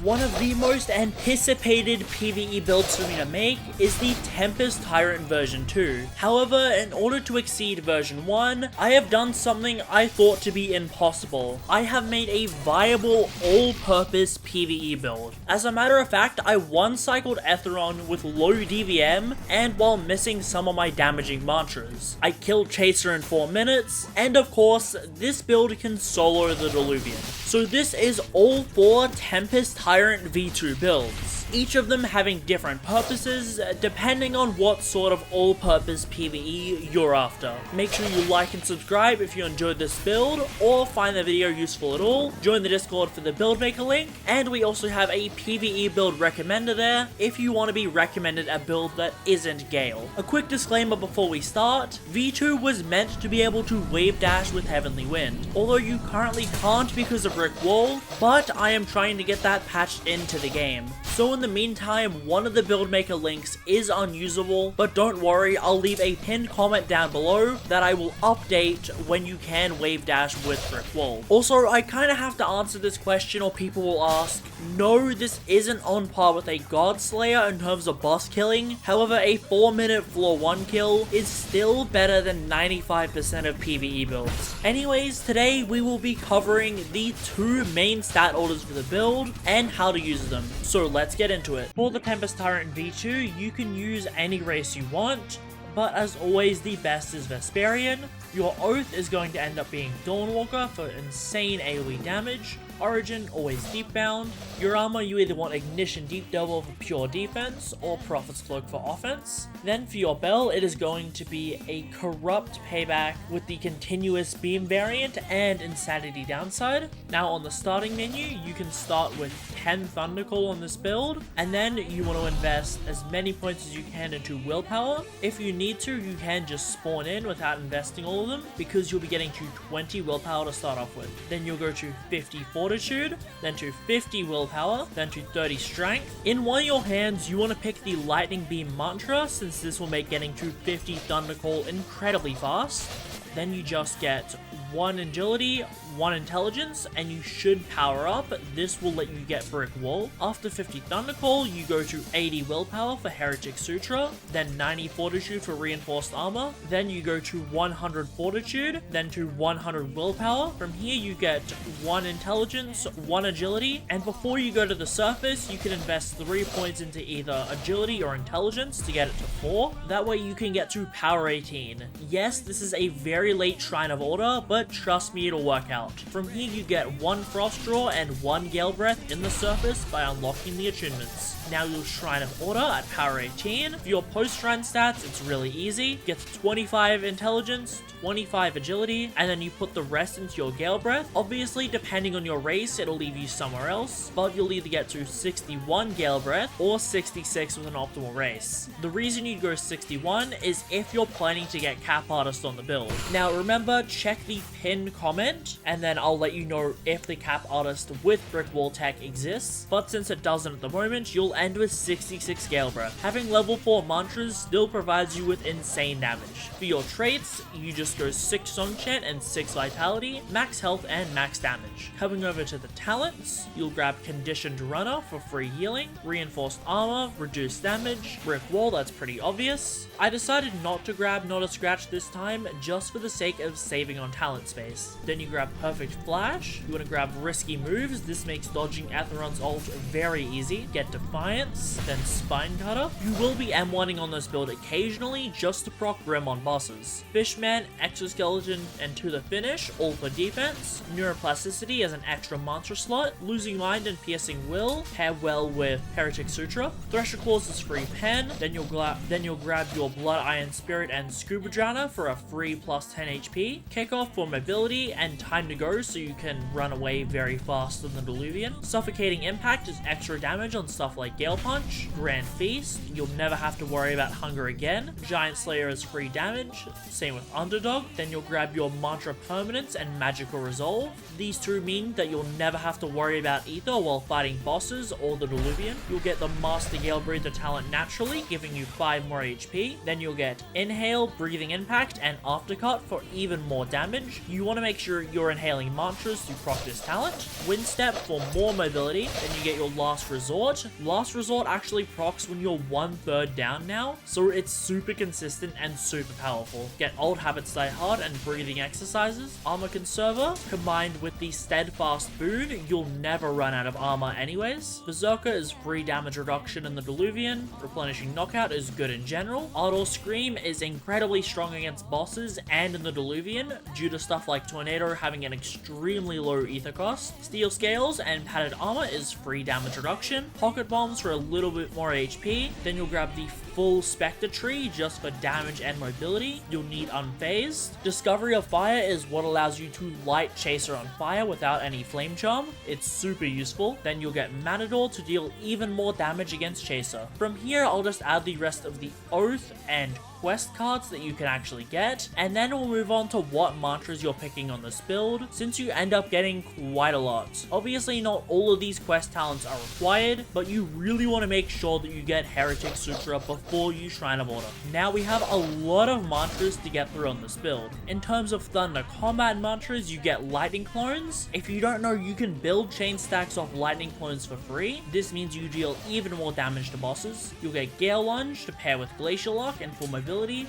One of the most anticipated PvE builds for me to make is the Tempest Tyrant version 2. However, in order to exceed version 1, I have done something I thought to be impossible. I have made a viable all-purpose PvE build. As a matter of fact, I one-cycled ethiron with low DVM and while missing some of my damaging mantras. I killed Chaser in 4 minutes, and of course, this build can solo the Deluvian. So this is all 4 Tempest Tyrant V2 builds, each of them having different purposes depending on what sort of all-purpose PvE you're after. Make sure you like and subscribe if you enjoyed this build or find the video useful at all. Join the Discord for the build maker link, and we also have a PvE build recommender there if you want to be recommended a build that isn't Gale. A quick disclaimer before we start, V2 was meant to be able to wave dash with Heavenly Wind, although you currently can't because of Brick Wall, but I am trying to get that patched into the game. So in the meantime, one of the build maker links is unusable, but don't worry, I'll leave a pinned comment down below that I will update when you can wave dash with Brick Wall. Also, I kind of have to answer this question or people will ask, no, this isn't on par with a God Slayer in terms of boss killing, however a 4-minute floor 1 kill is still better than 95% of PvE builds. Anyways, today we will be covering the 2 main stat orders for the build and how to use them, so let's get into it. For the Tempest Tyrant V2, you can use any race you want, but as always the best is Vesperian. Your Oath is going to end up being Dawnwalker for insane AoE damage. Origin, always Deepbound. Your armor, you either want Ignition Deep Double for pure defense or Prophet's Cloak for offense. Then for your Bell, it is going to be a Corrupt Payback with the Continuous Beam variant and Insanity downside. Now on the starting menu, you can start with 10 Thundercall on this build, and then you want to invest as many points as you can into Willpower. If you need to, you can just spawn in without investing all of them, because you'll be getting to 20 Willpower to start off with. Then you'll go to 50 Fortitude, then to 50 Willpower, then to 30 Strength. In one of your hands, you want to pick the Lightning Beam mantra, since this will make getting to 50 Thundercall incredibly fast. Then you just get 1 Agility, 1 Intelligence, and you should power up. This will let you get Brick Wall. After 50 Thundercall, you go to 80 Willpower for Heretic Sutra, then 90 Fortitude for Reinforced Armor, then you go to 100 Fortitude, then to 100 Willpower. From here you get 1 Intelligence, 1 Agility, and before you go to the surface, you can invest 3 points into either Agility or Intelligence to get it to 4. That way you can get to Power 18. Yes, this is a very late Shrine of Order, but trust me, it'll work out. From here you get 1 Frost Draw and 1 Gale Breath in the surface by unlocking the attunements. Now your Shrine of Order at Power 18. For your post-shrine stats, it's really easy. Get 25 Intelligence, 25 Agility, and then you put the rest into your Gale Breath. Obviously, depending on your race, it'll leave you somewhere else, but you'll either get to 61 Gale Breath or 66 with an optimal race. The reason you go 61 is if you're planning to get Cap Artist on the build. Now remember, check the pinned comment, and then I'll let you know if the Cap Artist with Brick Wall tech exists, but since it doesn't at the moment, you'll end with 66 Gale Breath. Having level 4 mantras still provides you with insane damage. For your traits, you just go 6 Song Chant and 6 Vitality, max health and max damage. Coming over to the talents, you'll grab Conditioned Runner for free healing, Reinforced Armor, reduced damage, Brick Wall, that's pretty obvious. I decided not to grab Not a Scratch this time, just for the sake of saving on talent space. Then you grab Perfect Flash, you want to grab Risky Moves, this makes dodging Ethiron's ult very easy. Get Defiance, then Spine Cutter. You will be M1ing on this build occasionally just to proc Grim on bosses. Fishman, Exoskeleton, and To the Finish, all for defense. Neuroplasticity as an extra mantra slot. Losing Mind and Piercing Will pair well with Heretic Sutra. Thresher Claws is free pen. Then you'll grab your Blood Iron Spirit and Scuba Drowner for a free plus 10 HP. Kickoff for mobility and time to go so you can run away very fast than the Deluvian. Suffocating Impact is extra damage on stuff like Gale Punch. Grand Feast, you'll never have to worry about hunger again. Giant Slayer is free damage, same with Underdog. Then you'll grab your Mantra Permanence and Magical Resolve. These two mean that you'll never have to worry about Ether while fighting bosses or the Deluvian. You'll get the Master Gale Breather talent naturally, giving you 5 more HP. Then you'll get Inhale, Breathing Impact, and Aftercut for even more damage. Mage. You want to make sure you're inhaling mantras to proc this talent. Wind Step for more mobility. Then you get your Last Resort. Last Resort actually procs when you're 1/3 down now, so it's super consistent and super powerful. Get Old Habits Die Hard and breathing exercises. Armor Conserver, combined with the Steadfast boon, you'll never run out of armor anyways. Berserker is free damage reduction in the Deluvian. Replenishing Knockout is good in general. Ardor Scream is incredibly strong against bosses and in the Deluvian, due to stuff like Tornado having an extremely low ether cost. Steel Scales and Padded Armor is free damage reduction. Pocket Bombs for a little bit more HP. Then you'll grab the full Spectre Tree just for damage and mobility. You'll need Unfazed. Discovery of Fire is what allows you to light Chaser on fire without any Flame Charm. It's super useful. Then you'll get Matador to deal even more damage against Chaser. From here, I'll just add the rest of the Oath and quest cards that you can actually get, and then we'll move on to what mantras you're picking on this build, since you end up getting quite a lot. Obviously not all of these quest talents are required, but you really want to make sure that you get Heretic Sutra before you Shrine of Order. Now we have a lot of mantras to get through on this build. In terms of Thunder Combat mantras, you get Lightning Clones. If you don't know, you can build chain stacks off Lightning Clones for free. This means you deal even more damage to bosses. You'll get Gale Lunge to pair with Glacial Lock and for mobility.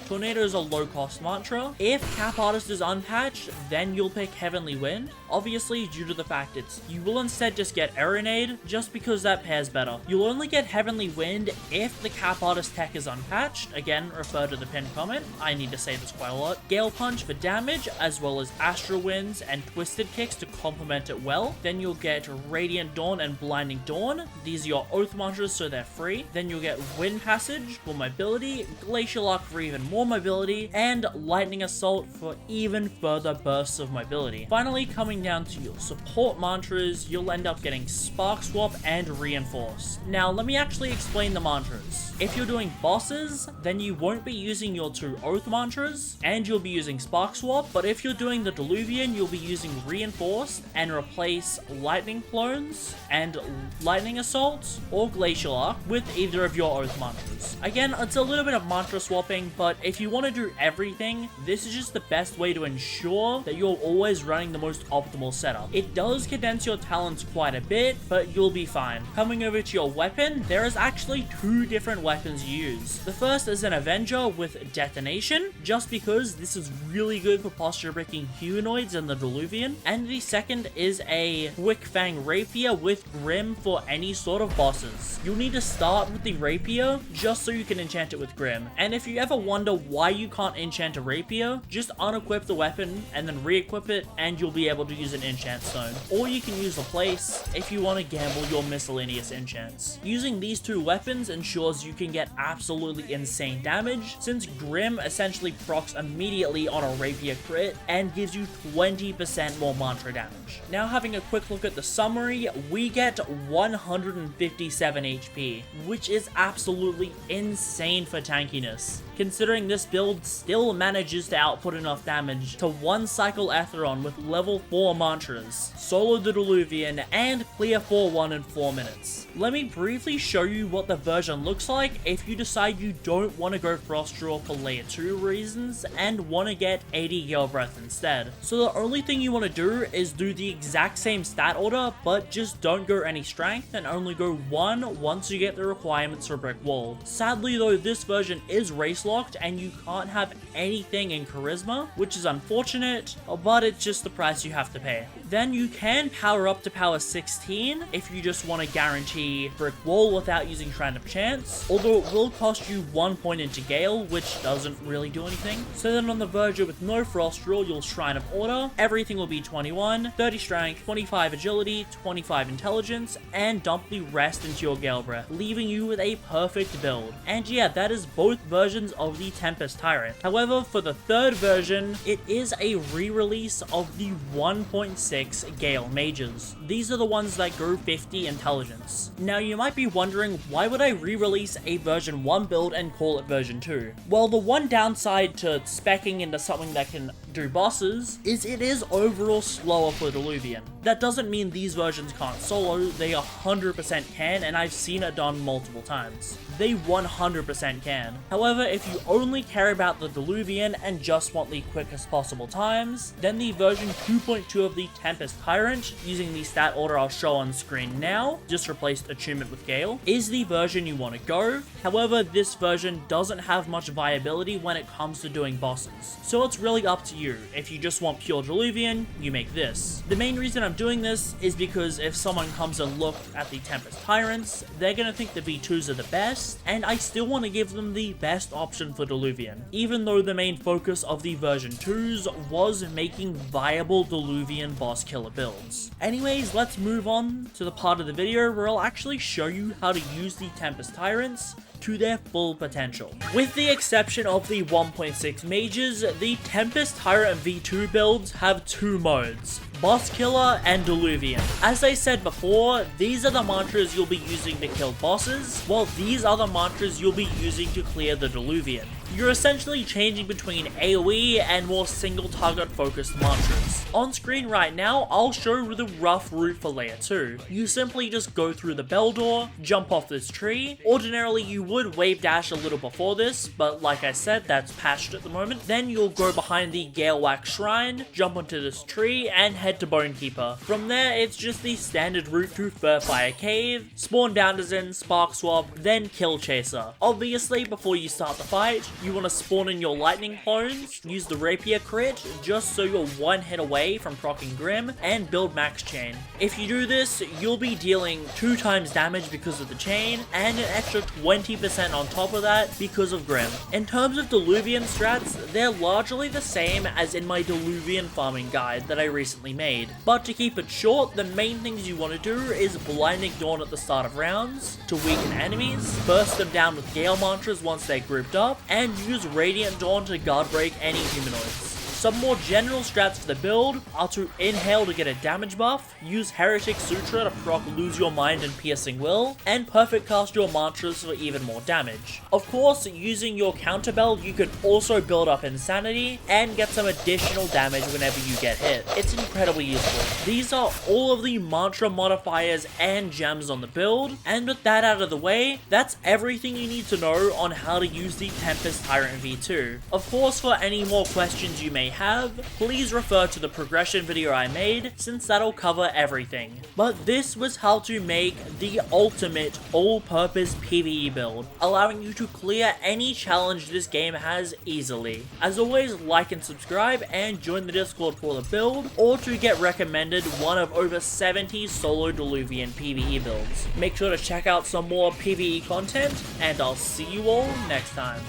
Tornado is a low cost mantra. If Cap Artist is unpatched, then you'll pick Heavenly Wind. Obviously, due to the fact you will instead just get Aeronade, just because that pairs better. You'll only get Heavenly Wind if the Cap Artist tech is unpatched. Again, refer to the pinned comment. I need to say this quite a lot. Gale Punch for damage, as well as Astral Winds and Twisted Kicks to complement it well. Then you'll get Radiant Dawn and Blinding Dawn. These are your Oath mantras, so they're free. Then you'll get Wind Passage for mobility, Glacial Lock for even more mobility, and Lightning Assault for even further bursts of mobility. Finally, coming down to your support mantras, you'll end up getting Spark Swap and Reinforce. Now, let me actually explain the mantras. If you're doing bosses, then you won't be using your 2 Oath mantras, and you'll be using Spark Swap, but if you're doing the Deluvian, you'll be using Reinforced and replace Lightning Clones and Lightning Assault or Glacial Arc with either of your Oath mantras. Again, it's a little bit of mantra swapping, but if you want to do everything, this is just the best way to ensure that you're always running the most optimal setup. It does condense your talents quite a bit, but you'll be fine. Coming over to your weapon, there is actually 2 different weapons you use. The first is an Avenger with Detonation, just because this is really good for posture breaking humanoids in the Deluvian, and the second is a Quick Fang Rapier with Grim for any sort of bosses. You'll need to start with the Rapier just so you can enchant it with Grim, and if you ever wonder why you can't enchant a Rapier, just unequip the weapon and then re-equip it and you'll be able to use an enchant stone. Or you can use a place if you want to gamble your miscellaneous enchants. Using these 2 weapons ensures you can get absolutely insane damage, since Grim essentially procs immediately on a Rapier crit and gives you 20% more mantra damage. Now, having a quick look at the summary, we get 157 HP, which is absolutely insane for tankiness, considering this build still manages to output enough damage to 1 cycle Ethiron with level 4 mantras, solo the Deluvian, and clear 4-1 in 4 minutes. Let me briefly show you what the version looks like if you decide you don't want to go Frost Draw for layer 2 reasons and want to get 80 Gale Breath instead. So the only thing you want to do is do the exact same stat order, but just don't go any strength and only go 1 once you get the requirements for Brick Wall. Sadly though, this version is race locked and you can't have anything in Charisma, which is unfortunate, but it's just the price you have to pay. Then you can power up to power 16 if you just want to guarantee Brick Wall without using Shrine of Chance, although it will cost you 1 point into Gale, which doesn't really do anything. So then on the Verger with no Frost Draw, you'll Shrine of Order, everything will be 21, 30 Strength, 25 Agility, 25 Intelligence, and dump the rest into your Gale Breath, leaving you with a perfect build. And yeah, that is both versions of the Tempest Tyrant. However, for the 3rd version, it is a re-release of the 1.6 Gale Mages. These are the ones that go 50 Intelligence. Now you might be wondering, why would I re-release a version 1 build and call it version 2? Well, the one downside to speccing into something that can do bosses is it is overall slower for Deluvian. That doesn't mean these versions can't solo, they 100% can, and I've seen it done multiple times. They 100% can. However, if you only care about the Deluvian and just want the quickest possible times, then the version 2.2 of the Tempest Tyrant, using the stat order I'll show on screen now, just replaced Attunement with Gale, is the version you want to go. However, this version doesn't have much viability when it comes to doing bosses. So it's really up to you. If you just want pure Deluvian, you make this. The main reason I'm doing this is because if someone comes and looks at the Tempest Tyrants, they're gonna think the V2s are the best, and I still want to give them the best option for Deluvian, even though the main focus of the version 2s was making viable Deluvian boss killer builds. Anyways, let's move on to the part of the video where I'll actually show you how to use the Tempest Tyrants to their full potential. With the exception of the 1.6 mages, the Tempest Tyrant V2 builds have two modes: Boss Killer and Deluvian. As I said before, these are the mantras you'll be using to kill bosses, while these are the mantras you'll be using to clear the Deluvian. You're essentially changing between AoE and more single target focused mantras. On screen right now, I'll show the rough route for layer 2. You simply just go through the bell door, jump off this tree. Ordinarily you would wave dash a little before this, but like I said, that's patched at the moment. Then you'll go behind the Galewax Shrine, jump onto this tree, and head to Bonekeeper. From there, it's just the standard route to Furfire Cave, spawn Downderzen, Spark Swap, then Kill Chaser. Obviously, before you start the fight, you want to spawn in your lightning clones, use the rapier crit just so you're one hit away from proccing Grim, and build max chain. If you do this, you'll be dealing 2 times damage because of the chain, and an extra 20% on top of that because of Grim. In terms of Deluvian strats, they're largely the same as in my Deluvian farming guide that I recently made. But to keep it short, the main things you want to do is Blinding Dawn at the start of rounds to weaken enemies, burst them down with Gale mantras once they're grouped up, and use Radiant Dawn to guard break any humanoids. Some more general strats for the build are to Inhale to get a damage buff, use Heretic Sutra to proc Lose Your Mind and Piercing Will, and Perfect Cast your mantras for even more damage. Of course, using your counterbell, you can also build up Insanity and get some additional damage whenever you get hit. It's incredibly useful. These are all of the mantra modifiers and gems on the build, and with that out of the way, that's everything you need to know on how to use the Tempest Tyrant V2. Of course, for any more questions you may have, please refer to the progression video I made, since that'll cover everything. But this was how to make the ultimate all-purpose PvE build, allowing you to clear any challenge this game has easily. As always, like and subscribe, and join the Discord for the build, or to get recommended one of over 70 solo Deluvian PvE builds. Make sure to check out some more PvE content, and I'll see you all next time.